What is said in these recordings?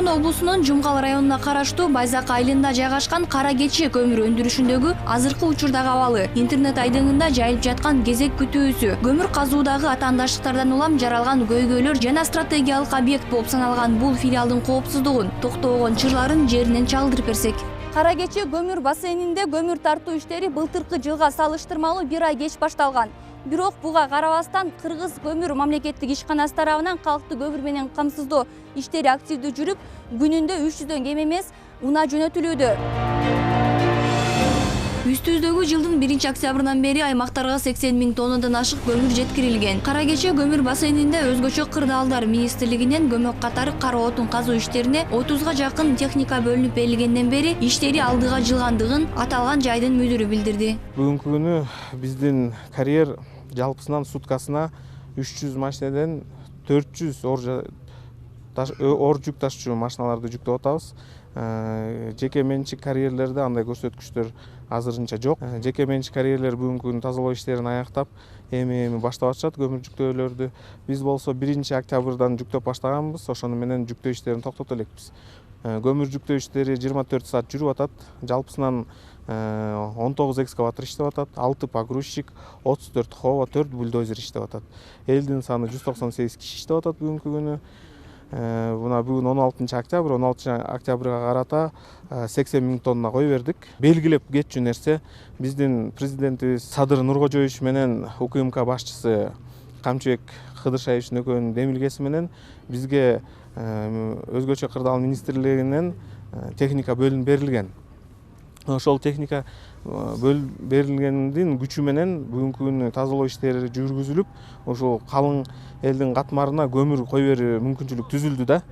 Орун облусунун Жумгал районуна караштуу Байзак айылында жайгашкан Кара Кечи көмүр өндүрүшүндөгү азыркы учурдагы абалы интернет айдыңында жайылып жаткан кезек күтүүсү, көмүр казуудагы атаандаштыктардан улам жаралган көйгөйлөр жана стратегиялык объект болуп саналган бул филиалдын коопсуздугун токтобогон чырларын жеринен чалдырып берсек. Кара Кечи көмүр бассейнинде көмүр тартуу иштери былтыркы жылга салыштырмалуу 1 ай кеч башталган. Бирок буга карабастан Кыргыз көмүр мамлекеттик ишканасы тарабынан калкты көмүр менен камсыздоо иштери активдүү жүрүп, күнүндө 300дөн кем эмес унаа жөнөтүлүүдө. Үстүбүздөгү жылдын 1-октябрынан бери аймактарга 80 000 тоннадан ашык көмүр жеткирилген. Кара Кечи көмүр бассейнинде өзгөчө кырдаалдар министрлигинен көмөк катары кара отун казуу иштерине 30га жакын техника бөлүнүп берилгенден бери иштери алдыга жылгандыгын аталган жайдын мүдүрү билдирди. Бүгүнкү күнү биздин карьер жалпысынан суткасына 300 машинеден 400 ор жүк ташуучу машиналарды жүктөп атабыз. Жеке менчик карьерлерде андай көрсөткүчтөр азырынча жок. Жеке менчик карьерлер бүгүнкү күнү тазалоо иштерин аяктап, эми баштап атышат көмүр жүктөөлөрдү. Биз болсо 1-октябрдан жүктөп баштаганбыз, ошону менен жүктөө иштерин токтото элекпиз. Көмүр жүктөө иштери 24 саат жүрүп атат. Жалпысынан 19 экскаватор иштеп атат, 6 погрузчик, 34 хова, 4 бульдозер иштеп атат. Элдин саны 198 киши иштеп атат бүгүнкү күнү. Бүгүн 16 октябрь, 16 октябрга карата 80 000 тонна кой бердик. Белгилеп кетчү нерсе, биздин президентибиз Садыр Нуркожоевич менен УКМК башчысы Камчыбек Кыдыршаевичтин экөөнүн демилгеси менен бизге өзгөчө кырдаал министрлигинен техника бөлүнүп берилген. Ошол техника берилгендин күчү менен бүгүнкү күнү тазалоо иштери жүргүзүлүп, ошол калың элдин катмарына көмүр кой берүү мүмкүнчүлүк түзүлдү да.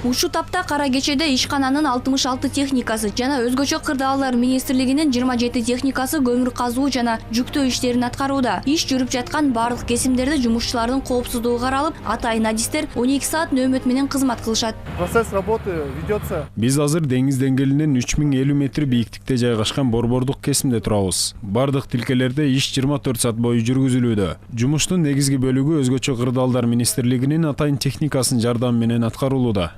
Ушул тапта Кара Кечиде ишкананын 66 техникасы жана өзгөчө кырдаалдар министрлигинин 27 техникасы көмүр казуу жана жүктөө иштерин аткарууда. Иш жүрүп жаткан барлык кесимдерде жумушчулардын коопсуздугу каралып, атайын адистер 12 саат нөөмөт менен кызмат кылышат. Процесс работы ведется. Биз азыр деңиз деңгээлинен 3050 метр бийиктикте жайгашкан борбордук кесимде турабыз. Бардык тилкелерде иш 24 саат бою жүргүзүлүүдө. Жумуштун негизги бөлүгү өзгөчө кырдаалдар министрлигинин атайын техникасынын жардамы менен аткарылууда.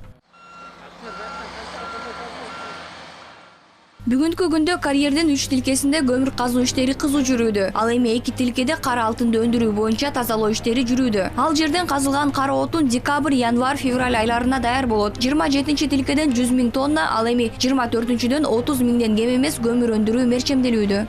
Бүгүнкү күндө карьердин 3 тилкесинде көмүр казуу иштери кызуу жүрүүдө. Ал эми 2 тилкеде кара алтынды өндүрүү боюнча тазалоо иштери жүрүүдө. Ал жерден казылган кара отун декабрь, январь, февраль айларына даяр болот. 27-тилкеден 100 000 тонна, ал эми 24-дөн 30 000ден кем эмес көмүр өндүрүү мерчемделүүдө.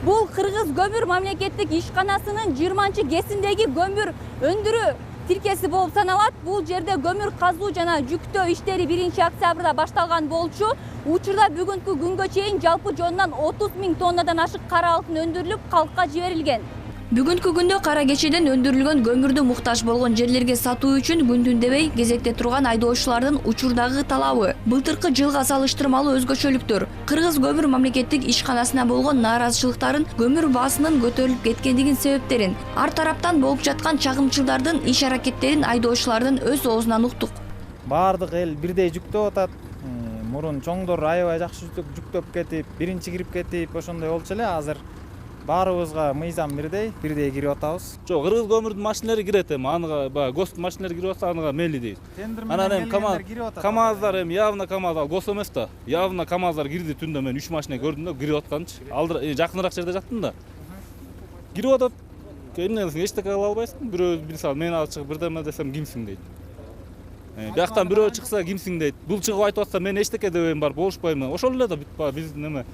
Бул Кыргыз көмүр мамлекеттик ишканасынын 20-кесимдеги көмүр өндүрүү тилкеси болуп саналат. Бул жерде көмүр казуу жана жүктөө иштери 1-октябрда башталган болчу. Учурда бүгүнкү күнгө чейин жалпы жонунан 30 000 тоннадан ашык кара алтын өндүрүлүп, калкка жиберилген. Бүгүнкү күндө Кара Кечиден өндүрүлгөн көмүрдү муктаж болгон жерлерге сатуу үчүн күндүн дебей кезекте турган айдоочулардын учурдагы талабы. Былтыркы жылга салыштырмалуу өзгөчөлүктөр. Кыргыз көмүр мамлекеттик ишканасына болгон нааразычылыктарын, көмүр баасынын көтөрүлүп кеткендигин себептерин, ар тараптан болуп жаткан чагымчылдардын иш аракеттерин айдоочулардын өз оозунан уктук. Бардык эл бирдей жүктөп атат. Мурун чоңдор аябай жакшы жүктөп кетип, биринчи кирип кетип, ошондой болчу эле. Азыр баарыбызга мыйзам бирдей кирип атабыз. Жок, кыргыз көмүрдүн машиналары кирет эми, анга баягы ГОСТ машиналары кирип атса, анга мейли дейбиз. Анан эми КамАЗдар эми явно КамАЗ, ал ГОСТ эмес да. Явно КамАЗдар кирди, түндө мен 3 машина көрдүм да, кирип атканчы. Жакыныраак жерде жаттым да. Кирип атат. Эмнеси эчтеке кыла албайсың. Бирөө мисалы мен алып чыгып бирдеме десем кимсиң дейт. Бияктан бирөө чыкса кимсиң дейт. Бул чыгып айтып атса мен эчтеке дебейм, барып болушпаймын. Ошол эле да биздин эме.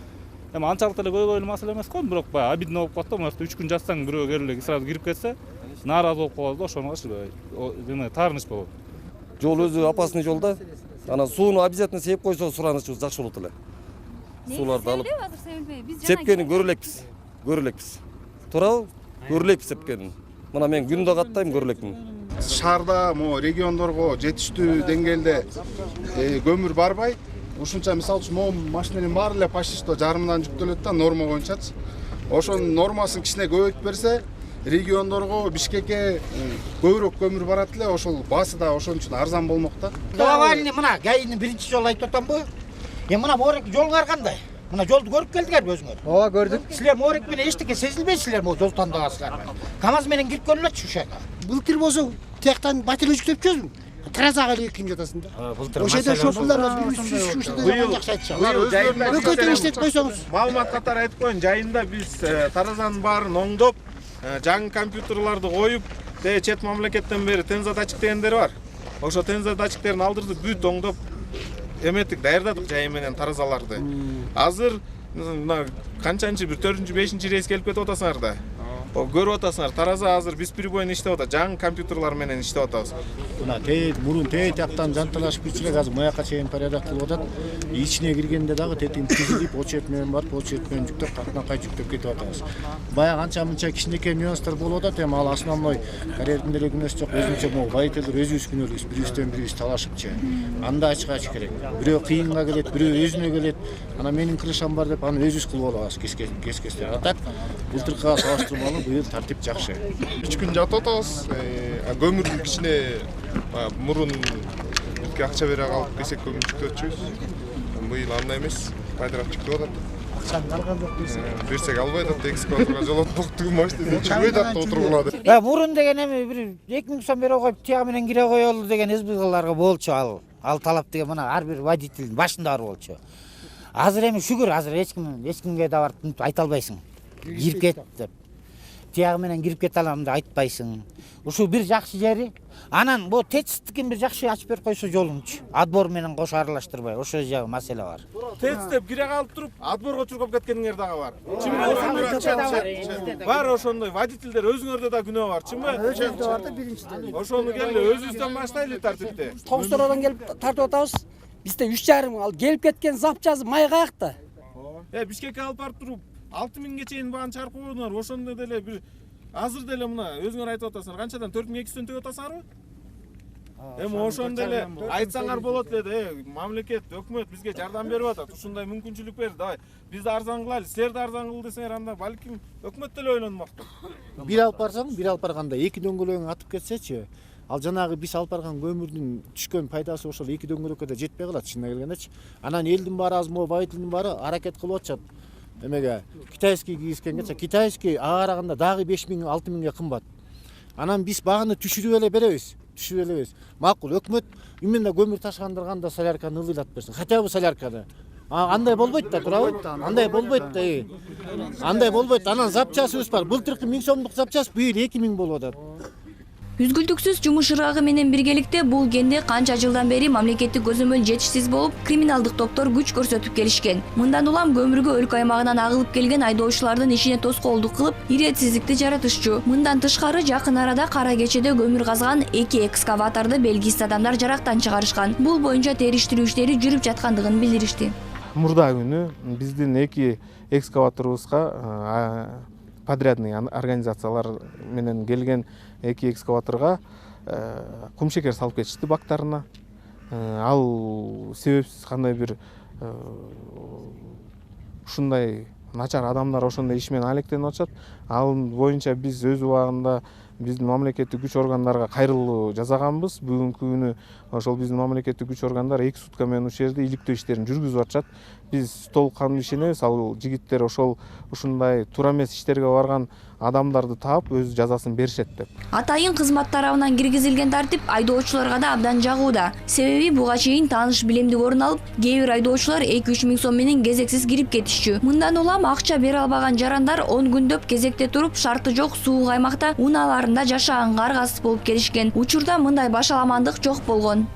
Эми анчалык эле көйгөйлүү маселе эмес го, бирок баягы обидно болуп калат да. Может 3 күн жатсаң бирөө келип эле сразу кирип кетсе, нааразы болуп калат да, ошонгоч эме таарыныч болот. Жол өзү опасный жол да. Анан сууну обязательно сеп койсо суранычыбыз жакшы болот эле. Сууларды алып сепкени көрө элекпиз. Туурабы? Көрө элекпиз сепкенин. Мына мен күндө каттайм, көрө элекмин. Шаарда, региондорго жетиштүү деңгээлде көмүр барбай, ушунча мисалы үчүн могу машинанын баары эле почти что жарымынан жүктөлөт да, норма боюнчачы. Ошонун нормасын кичине көбөйтүп берсе, региондорго, Бишкекке көбүрөөк көмүр барат эле, ошол баасы да ошон үчүн арзан болмок да. Глобальный мына ГАИнин биринчи жолу айтып атамбы? Мына могу жол бар кандай? Мына жолду көрүп келдиңерби өзүңөр? Ооба көрдүк. Силер моорек менен эчтеке сезилбейсиздер могу жол тандагансыздар. КамАЗ менен кирип көрүлөтчү ушул жака. Былтыр болсо тияктан батирөө жүктөп жүрөсүң. Таразага эле ким жатасың да. Былтыр Ошол жерде шоферлор жакшы айтышат. Өкөтүп иштетип койсоңуз. Маалымат катары айтып коеюн, жайында биз таразанын баарын оңдоп, жаңы компьютерларды коюп, чет мамлекеттен бери тенза датчик дегендер бар. Ошо тенза датчиктерин алдырдык, бүт оңдоп эметик, даярдадык жайы менен таразаларды. Азыр канчанчы бир 4-5 рейс келип кетип атасыңар да. Көрүп атасыңар, тараза азыр бесперебойно иштеп атат, жаңы компьютерлар менен иштеп атабыз. Мына мурун тияктан жанталашып кичине азыр маяка чейин порядок кылып атат. Ичине киргенде дагы тетин тизилип, очерт менен барып, очерт менен жүктөп, картына кайта жүктөп кетип атабыз. Баягы анча мынча кичинекей нюанстар болуп атат, эми ал основной карьердин деле күнөөсү жок, өзүнчө могу водительдер өзүбүз күнөөлүүбүз, бирибизден бирибиз талашыпчы. Анда ачык керек. Бирөө кыйынга келет, бирөө өзүнө келет. Ана менин крышам бар деп аны өзүбүз кылып алабыз кескестен. А так былтыркыга салыштырмалуу быйыл тартип жакшы. 3 күн жатып атабыз. Көмүрдү кичине мурун бүткө акча бере калып кесек көмүр жүктөтчүбүз. Быйыл андай эмес, пайдалап жүктөп атат. Акчаны алган жокпуз. Берсек албай атат, экскаваторго жолоттук түгү машина жүрбөй атат отургулады. Мурун деген эми бир 2000 сом бере коюп, тияк менен кире коелу деген СБГларга болчу ал талап деген мына ар бир водительдин башында бар болчу. Азыр эми шүгүр, азыр эч кимге да барып айта албайсың. Кирип кет деп. Тиягы менен кирип кете алам деп айтпайсың. Ушул бир жакшы жери. Анан бу тетсиздикин бир жакшы ачып берип койсо жолунчу. Отбор менен кошо аралаштырбай, ошол жагы маселе бар. Тетсиздеп кире калып туруп, отборго чуркап кеткениңер дагы бар. Чынбы? Бар ошондой водительдер өзүңөрдө да күнөө бар, чынбы? Өзүбүздө бар да биринчиден. Ошону келе өзүбүздөн баштайлы тартипти. Тоғызторадан келіп тартып атабыз. Бизде 3,5 ал келип кеткен запчасы май каякта. Бишкекке алып барып туруп 6000ге чейин бааны чаркып койдуңар. Ошондо деле бир азыр деле мына өзүңөр айтып атасыңар, канчадан 4200-дөн төгүп атасыңарбы? Эми ошондо эле айтсаңар болот эле, мамлекет, өкмөт бизге жардам берип атат. Ушундай мүмкүнчүлүк берди. Давай, бизди арзан кылайлы, силер да арзан кыл десеңер, анда балким өкмөт деле ойлонмоктур. Бир алып барсаң, бир алып барганда эки дөңгөлөгүң атып кетсечи, ал жанагы биз алып барган көмүрдүн түшкөн пайдасы ошол эки дөңгөлөккө да жетпей калат, чынына келгендечи. Анан элдин баары азыр могу водительдин баары аракет кылып атышат. Эмеге китайский кийишкенге, китайский ага караганда дагы 5000-6000ге кымбат. Анан биз багыны түшүрүп эле беребиз. Макул, өкмөт именно көмүр ташкандырганда солярканы ылдыйлатып берсин. Хотя бы солярканы. Андай болбойт да, туурабы? Андай болбойт да. Андай болбойт. Анан запчасыбыз бар. Былтыркы 1000 сомдук запчас быйыл 2000 болуп атат. Үзгүлтүксүз жумуш ыргагы менен биргеликте бул кенде канча жылдан бери мамлекеттик көзөмөл жетишсиз болуп, криминалдык топтор күч көрсөтүп келишкен. Мындан улам көмүргө өлкө аймагынан агылып келген айдоочулардын ишине тоскоолдук кылып, иретсиздикти жаратышчу. Мындан тышкары жакын арада Кара Кечеде көмүр казган 2 экскаваторду белгисиз адамдар жарактан чыгарышкан. Бул боюнча териштирүү иштери жүрүп жаткандыгын билдиришти. Мурда күнү биздин 2 экскаваторубузга подрядный организациялар менен келген 2 экскаваторга кумшекер салып кетишти бактарына. Ал себепсиз кандай бир ушундай начар адамдар ошондой иш менен алектенип атышат. Ал боюнча биз өз убагында биздин мамлекеттик күч органдарга кайрылуу жасаганбыз. Бүгүнкү күнү ошол биздин мамлекеттик күч органдар 2 сутка менен ушул жерде иликтөө иштерин жүргүзүп атышат. Биз толук кандуу ишенебиз, ал жигиттер ушундай туура эмес иштерге барган адамдарды таап өз жазасын беришет деп. Атайын кызмат тарабынан киргизилген тартип айдоочуларга да абдан жагууда. Себеби буга чейин тааныш билемдик орун алып, кээ бир айдоочулар 2-3 миң сом менен кезексиз кирип кетишчү. Мындан улам акча бере албаган жарандар 10 күндөп кезекте туруп, шарты жок суук аймакта унааларында жашаганга аргасыз болуп келишкен. Учурда мындай башаламандык жок болгон.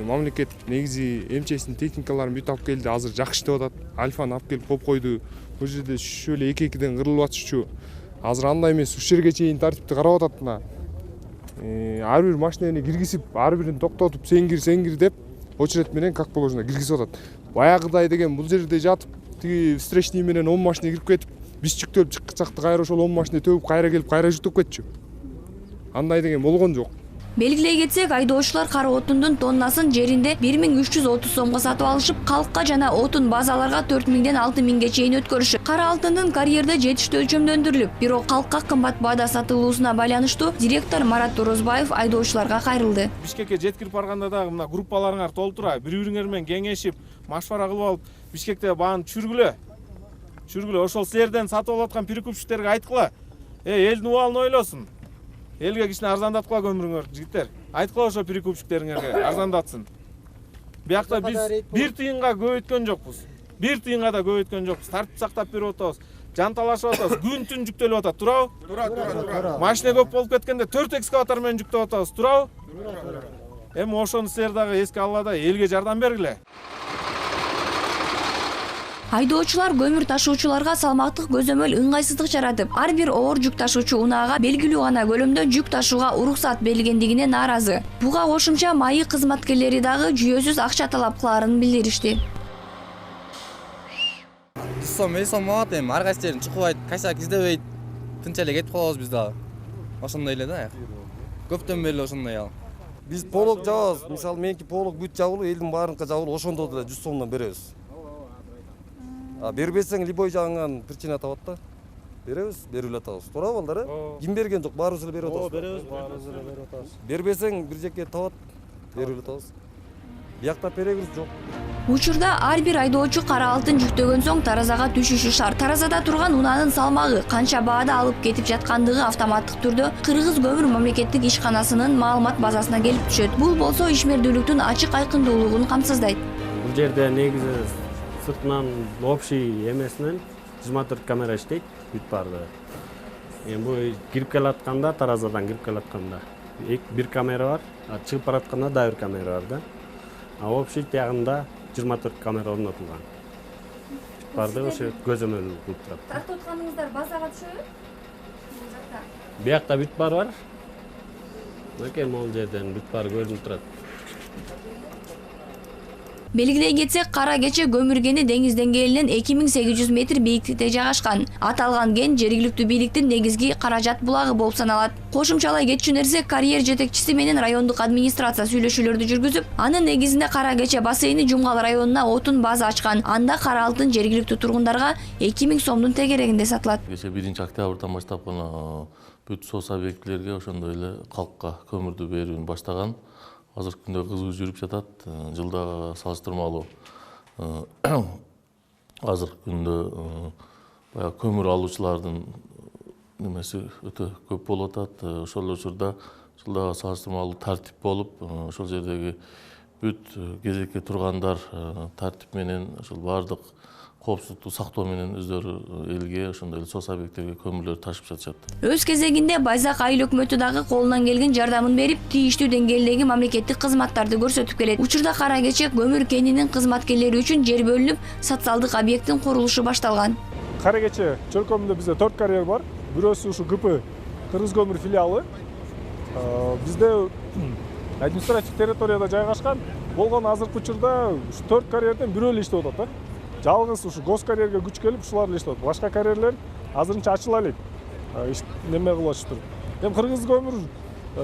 Мамлекет негизи эмчесинин техникаларын бүт алып келди, азыр жакшы иштеп атат. Альфаны алып келип коюп койду. Бул жерде ушул эле 2-2ден кырылып атышчу. Азыр андай эмес, ушул жерге чейин тартипти карап атат мына. Ар бир машинени киргизип, ар бирин токтотуп, сен кир деп очерет менен как положено киргизип атат. Баягыдай деген бул жерде жатып, тиги встречный менен 10 машина кирип кетип, биз жүктөп чыксак кайра ошол 10 машина төгүп кайра келип кайра жүктөп кетчү. Андай деген болгон жок. Белгилей кетсек, айдоочулар кара отундун тоннасын жеринде 1330 сомго сатып алышып, калкка жана отун базаларга 4000ден 6000ге чейин өткөрүшүп. Кара алтындын карьерде жетиштүү өлчөмдөндүрүлүп, бирок калкка кымбат баада сатылуусуна байланыштуу директор Марат Орозбаев айдоочуларга кайрылды. Бишкекке жеткирип барганда дагы мына группаларыңар толтура, бири-бириңер менен кеңешип, машвара кылып алып, Бишкекте бааны түшүргүлө. түшүргүлө. Ошол силерден сатып алып аткан перекупщиктерге айткыла. Элдин убалын ойлосун. Элге кичине арзандаткыла көмүрүңөр, жигиттер. Айткыла ошо перекупщиктериңерге арзандатсын. Биякта биз 1 тыйынга көбөйткөн жокпуз. 1 тыйынга да көбөйткөн жокпуз. Тартип сактап берип атабыз. Жанталашып атабыз. Күн түн жүктөлүп атат. Турабы? Тура. Машина көп болуп кеткенде 4 экскаватор менен жүктөп атабыз. Турабы? Эми ошону силер дагы эске алгыла да элге жардам бергиле. Айдоочулар көмүр ташуучуларга салмактык көзөмөл ыңгайсыздык жаратып, ар бир оор жүк ташуучу унаага белгилүү гана көлөмдө жүк ташууга уруксат берилгендигине нааразы. Буга кошумча МАИ кызматкерлери дагы жүйөсүз акча талап кылаарын билдиришти. Мамат эми ар кайсы жерин чукубайт, кайсак издебейт, тынч эле кетип калабыз биз дагы. Ошондой эле да. Көптөн бери ошондой ал. Биз полок жабабыз. Мисалы меники полок бүт жабылып, элдин баарыныкы жабылып, ошондо деле 100 сомдон беребиз. Бербесең любой жагыңан причина табат да. Беребиз, берип эле атабыз. Туурабы балдар? Ким берген жок, баарыбыз эле берип атабыз. Беребиз, баарыбыз эле берип атабыз. Бербесең бир жеке табат, берип эле атабыз. Биякта перегиз жок. Учурда ар бир айдоочу кара алтын жүктөгөн соң таразага түшүшү шарт. Таразада турган унаанын салмагы, канча баада алып кетип жаткандыгы автоматтык түрдө Кыргыз көмүр мамлекеттик ишканасынын маалымат базасына келип түшөт. Бул болсо ишмердүүлүктүн ачык айкындуулугун камсыздайт. Бул жерде негизи сыртынан общий эмесинен 24 камера иштейт, бүт барды. Эми бул кирип келатканда, таразадан кирип келатканда бир камера бар, чыгып баратканда да бир камера бар да. А общий тягында 24 камера орнотулган. Барды ошо көзөмөл кылып турат. Тартып атканыңыздар базага түшөбү? Биякта бүт бар бар. Мынакей могул жерден бүт бар көрүнүп турат. Белгилей кетсек, кара кече көмүр кени деңиз деңгээлинен 2800 метр бийиктикте жайгашкан. Аталган кен жергиликтүү бийликтин негизги каражат булагы болуп саналат. Кошумчалай кетчү нерсе, карьер жетекчиси менен райондук администрация сүйлөшүүлөрдү жүргүзүп, анын негизинде кара кече бассейни Жумгал районуна отун база ачкан. Анда кара алтын жергиликтүү тургундарга 2000 сомдун тегерегинде сатылат. Кече 1-октябрдан баштап гана бүт соц объектилерге ошондой эле калкка көмүрдү берүүнү баштаган. Азыркы күндө кызуу жүрүп жатат. Жылдага салыштырмалуу азыркы күндө баягы көмүр алуучулардын немеси өтө көп болуп атат. Ошол учурда жылдага салыштырмалуу тартип болуп, ошол жердеги бүт кезекке тургандар тартип менен ошол баардык коопсуздукту сактоо менен өздөрү элге ошондой эле соц объекттерге көмүрлөр ташып жатышат. Өз кезегинде Байзак айыл өкмөтү дагы колунан келген жардамын берип, тийиштүү деңгээлдеги мамлекеттик кызматтарды көрсөтүп келет. Учурда кара кече көмүр кенинин кызматкерлери үчүн жер бөлүнүп, социалдык объекттин курулушу башталган. Кара кече чөлкөмүндө бизде 4 карьер бар. Бирөөсү ушу ГП Кыргыз көмүр филиалы. Бизде административ территорияда жайгашкан. Болгон азыркы учурда 4 карьерден бирөө эле иштеп атат. Жалгыз ушу гос карьерге күч келип, ушулар эле иштеп. Башка карьерлер азырынча ачыла элек. Неме кылып атышты. Эми Кыргыз көмүр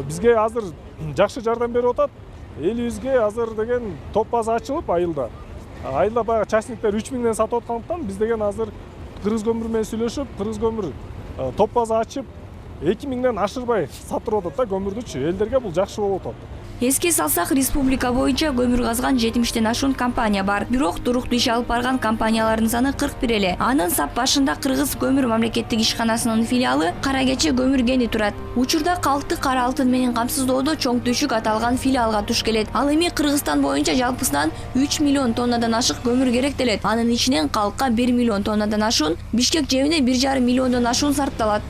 бизге азыр жакшы жардам берип атат. Элибизге азыр деген топ база ачылып айылда. Айылда баягы частниктер 3000ден сатып аткандыктан биз деген азыр Кыргыз көмүр менен сүйлөшүп, Кыргыз көмүр топ база ачып 2000ден ашырбай сатырып атат да көмүрдүчү. Элдерге бул жакшы болуп атат. Эске салсак, республика боюнча көмүр казган 70ден ашуун компания бар. Бирок туруктуу иш алып барган компаниялардын саны 41 эле. Анын сап башында Кыргыз көмүр мамлекеттик ишканасынын филиалы Кара кече көмүр кени турат. Учурда калкты кара алтын менен камсыздоодо чоң түшүк аталган филиалга туш келет. Ал эми Кыргызстан боюнча жалпысынан 3 миллион тоннадан ашык көмүр керектелет. Анын ичинен калкка 1 миллион тоннадан ашуун, Бишкек жебине 1,5 миллиондон ашуун сарпталат.